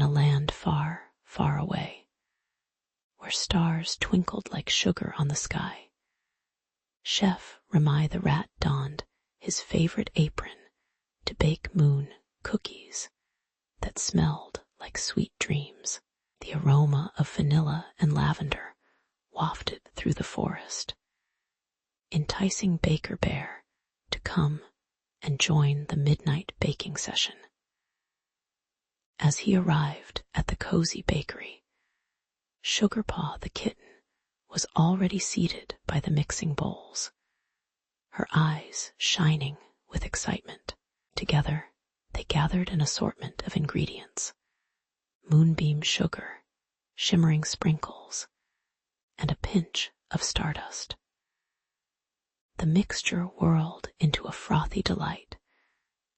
in a land far, far away, where stars twinkled like sugar on the sky, Chef Remy the Rat donned his favorite apron to bake moon cookies that smelled like sweet dreams. The aroma of vanilla and lavender wafted through the forest, enticing Baker Bear to come and join the midnight baking session. As he arrived at the cozy bakery, Sugarpaw the Kitten was already seated by the mixing bowls, her eyes shining with excitement. Together, they gathered an assortment of ingredients: moonbeam sugar, shimmering sprinkles, and a pinch of stardust. The mixture whirled into a frothy delight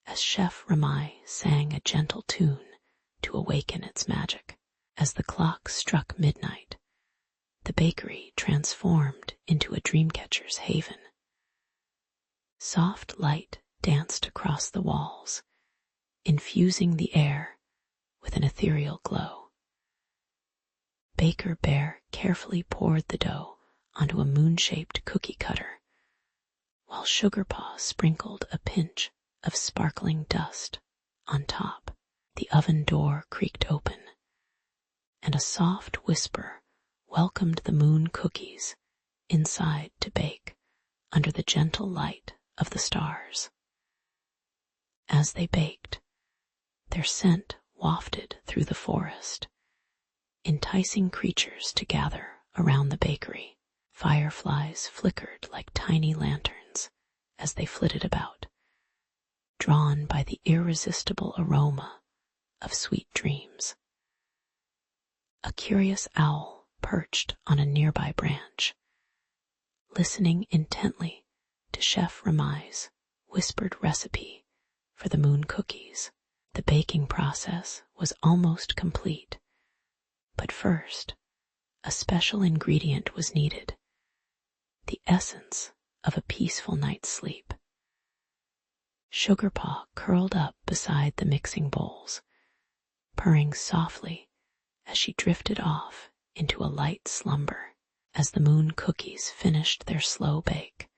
as Chef Remy sang a gentle tune to awaken its magic. As the clock struck midnight, the bakery transformed into a dreamcatcher's haven. Soft light danced across the walls, infusing the air with an ethereal glow. Baker Bear carefully poured the dough onto a moon-shaped cookie cutter, while Sugarpaw sprinkled a pinch of sparkling dust on top. The oven door creaked open, and a soft whisper welcomed the moon cookies inside to bake under the gentle light of the stars. As they baked, their scent wafted through the forest, enticing creatures to gather around the bakery. Fireflies flickered like tiny lanterns as they flitted about, drawn by the irresistible aroma of sweet dreams. A curious owl perched on a nearby branch, listening intently to Chef Remy's whispered recipe for the moon cookies. The baking process was almost complete, but first, a special ingredient was needed: the essence of a peaceful night's sleep. Sugarpaw curled up beside the mixing bowls, purring softly as she drifted off into a light slumber. As the moon cookies finished their slow bake,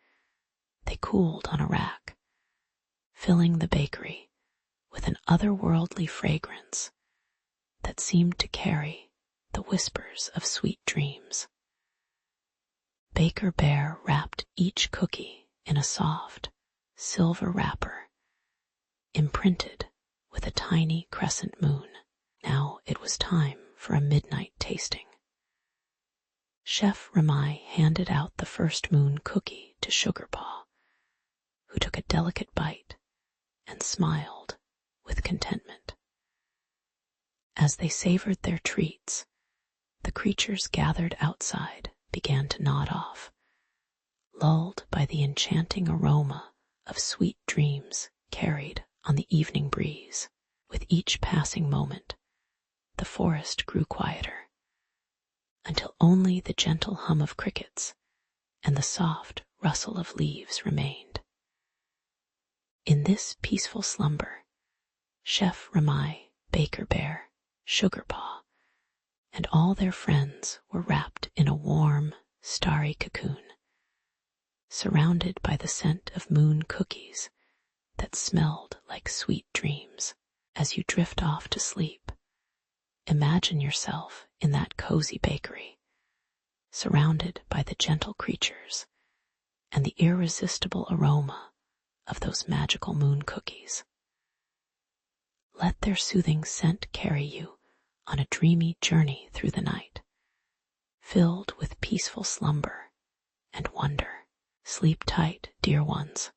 they cooled on a rack, filling the bakery with an otherworldly fragrance that seemed to carry the whispers of sweet dreams. Baker Bear wrapped each cookie in a soft, silver wrapper, imprinted with a tiny crescent moon. Now it was time for a midnight tasting. Chef Remy handed out the first moon cookie to Sugarpaw, who took a delicate bite and smiled with contentment. As they savored their treats, the creatures gathered outside began to nod off, lulled by the enchanting aroma of sweet dreams carried on the evening breeze. With each passing moment, the forest grew quieter, until only the gentle hum of crickets and the soft rustle of leaves remained. In this peaceful slumber, Chef Remy, Baker Bear, Sugarpaw, and all their friends were wrapped in a warm, starry cocoon, surrounded by the scent of moon cookies that smelled like sweet dreams. As you drift off to sleep, imagine yourself in that cozy bakery, surrounded by the gentle creatures and the irresistible aroma of those magical moon cookies. Let their soothing scent carry you on a dreamy journey through the night, filled with peaceful slumber and wonder. Sleep tight, dear ones,